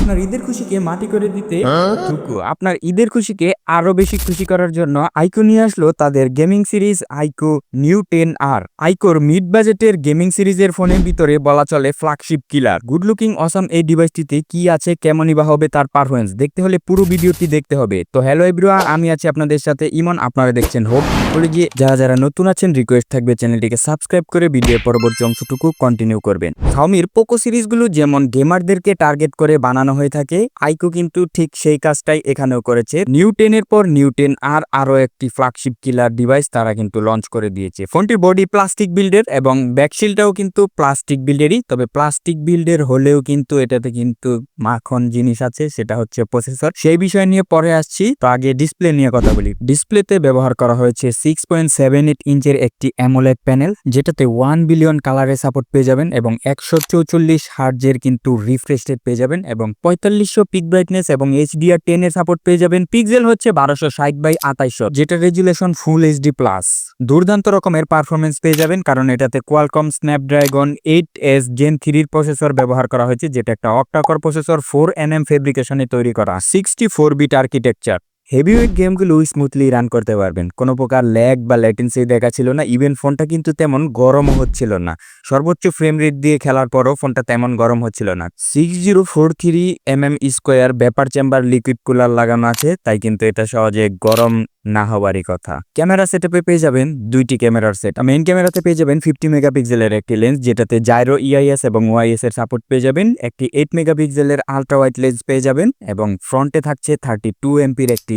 আপনার ঈদের খুশিকে মাটি করে দিতে আপনার ঈদের খুশিকে আরো বেশি খুশি করার জন্য iQOO নিয়ে আসলো তাদের gaming series iQOO Neo 10R। iQOOর মিড বাজেটের গেমিং সিরিজের ফোনের ভিতরে বলা চলে flagship killer. Good looking awesome এই ডিভাইসটিতে কি আছে, কেমনই বা হবে তার পারফরমেন্স দেখতে হলে পুরো ভিডিওটি দেখতে হবে। তো হ্যালো এভরিওয়ান, আমি আছি আপনাদের সাথে ইমন। আপনারা দেখছেন হোপ বলে গিয়ে যারা নতুন আছেন রিকোয়েস্ট থাকবে চ্যানেলটিকে সাবস্ক্রাইব করে ভিডিওর পরবর্তী অংশটুকু কন্টিনিউ করবেন। শাওমির পোকো সিরিজগুলো যেমন গেমারদেরকে টার্গেট করে বানানো হয়ে থাকে, iQOO কিন্তু ঠিক সেই কাজটাই এখানেও করেছে। নিউ 10 এর পর নিউ 10R আরো একটি ফ্ল্যাগশিপ কিলার ডিভাইস তারা কিন্তু লঞ্চ করে দিয়েছে। ফোনটির বডি প্লাস্টিক বিল্ডের এবং ব্যাকশিলটাও কিন্তু প্লাস্টিক বিল্ডেরই, তবে প্লাস্টিক বিল্ডের হলেও কিন্তু এটাতে কিন্তু মাখন জিনিস আছে, সেটা হচ্ছে প্রসেসর। সেই বিষয় নিয়ে পরে আসছি, তো আগে ডিসপ্লে নিয়ে কথা বলি। ডিসপ্লেতে ব্যবহার করা হয়েছে 6.78 ইঞ্চের একটি অ্যামোলেড প্যানেল, যেটাতে 1 বিলিয়ন কালারে সাপোর্ট পেয়ে যাবেন এবং 144 হার্টজের কিন্তু রিফ্রেশ রেট পেয়ে যাবেন এবং 4500 পিক ব্রাইটনেস এবং HDR10 এর সাপোর্ট পেয়ে যাবেন। পিক্সেল হচ্ছে 1260x2800, যেটা রেজুলেশন ফুল HD প্লাস। দুর্দান্ত রকমের পারফরমেন্স পেয়ে যাবেন, কারণ এটাতে Qualcomm Snapdragon 8S Gen 3 processor ব্যবহার করা হয়েছে, যেটা একটা অক্টা-কোর প্রসেসর 4nm ফেব্রিকেশনে তৈরি করা 64 বিট আর্কিটেকচার। হেভিওয়েট গেমগুলো স্মুথলি রান করতে পারবেন, কোনো প্রকার ল্যাগ বা ল্যাটেন্সি দেখা ছিল না। ইভেন ফোনটা কিন্তু তেমন গরমও হচ্ছিল না, সর্বোচ্চ ফ্রেম রেট দিয়ে খেলার পরও ফোনটা তেমন গরম হচ্ছিল না। 6043mm স্কোয়ার ব্যাপার চেম্বার লিকুইড কুলার লাগানো আছে, তাই কিন্তু এটা সহজে গরম না হওয়ারই কথা। ক্যামেরা সেটআপে পেয়ে যাবেন দুইটি ক্যামেরার সেট। মেইন ক্যামেরাতে পেয়ে যাবেন 50 মেগাপিক্সেলের একটি লেন্স, যেটাতে জাইরো EIS এবং OIS এর সাপোর্ট পেয়ে যাবেন। একটি 8 মেগাপিক্সেলের আলট্রা ওয়াইড লেন্স পেয়ে যাবেন এবং ফ্রন্টে থাকছে 32 এমপির একটি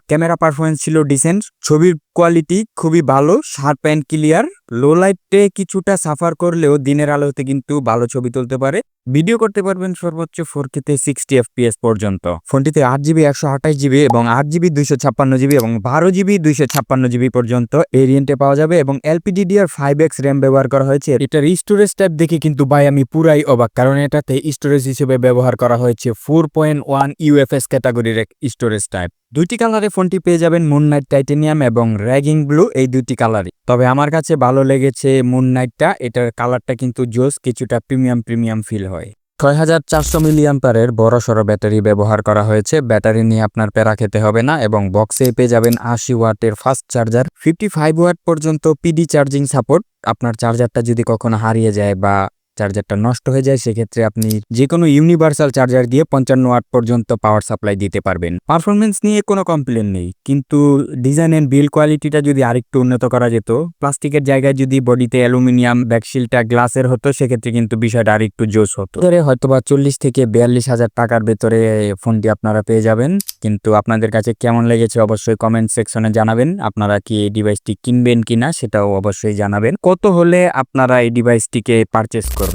ক্যামেরা পারফরমেন্স ছিল ডিসেন্ট। ছবির কোয়ালিটি খুবই ভালো, শার্প অ্যান্ড ক্লিয়ার। লো লাইটে কিছুটা সাফার করলেও দিনের আলোতে কিন্তু ভালো ছবি তুলতে পারে। ভিডিও করতে পারবেন সর্বোচ্চ 4K তে 60 FPS পর্যন্ত। ফোনটিতে 8GB 128GB এবং 8GB 256GB এবং 12GB 256GB পর্যন্ত ভেরিয়েন্টে পাওয়া যাবে এবং LPDDR5X র্যাম ব্যবহার করা হয়েছে। এটার স্টোরেজ টাইপ দেখে কিন্তু ভাই আমি পুরাই অবাক, কারণ এটাতে স্টোরেজ হিসেবে ব্যবহার করা হয়েছে 4.1 UFS ক্যাটাগরির এক স্টোরেজ টাইপ। দুইটি কালারে ফোনটি পেয়ে যাবেন, মুননাইট টাইটেনিয়াম এবং র্যাগিং ব্লু, এই দুইটি কালারই। তবে আমার কাছে ভালো লেগেছে মুননাইটটা, এটার কালারটা কিন্তু জোস, কিছুটা প্রিমিয়াম ফিল হয়। 6400 মিলিঅ্যাম্পারের বড়সড় ব্যাটারি ব্যবহার করা হয়েছে। ব্যাটারি নিয়ে আপনার প্যারা খেতে হবে না এবং বক্সে পেয়ে যাবেন 80 ওয়াটের ফাস্ট চার্জার, 55 ওয়াট পর্যন্ত PD চার্জিং সাপোর্ট। আপনার চার্জারটা যদি কখনো হারিয়ে যায় বা চার্জারটা নষ্ট হয়ে যায়, সেক্ষেত্রে আপনি যে কোনো ইউনিভার্সাল চার্জার দিয়ে 55 ওয়াট পর্যন্ত পাওয়ার সাপ্লাই দিতে পারবেন। পারফরমেন্স নিয়ে কোনো কমপ্লেন নেই, কিন্তু ডিজাইন এন্ড বিল্ড কোয়ালিটিটা যদি আরেকটু উন্নত করা যেত, প্লাস্টিকের জায়গায় যদি বডিতে অ্যালুমিনিয়াম, ব্যাকশিলটা গ্লাসের হতো, সেক্ষেত্রে কিন্তু বিষয়টা আরেকটু জোস হতো। হয়তোবা 40 থেকে 42,000 টাকার ভেতরে ফোনটি আপনারা পেয়ে যাবেন। কিন্তু আপনাদের কাছে কেমন লেগেছে অবশ্যই কমেন্ট সেকশনে জানাবেন। আপনারা কি এই ডিভাইসটি কিনবেন কিনা সেটাও অবশ্যই জানাবেন। কত হলে আপনারা এই ডিভাইসটিকে পারচেস করবেন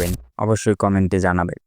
অবশ্যই কমেন্টে জানাবেন।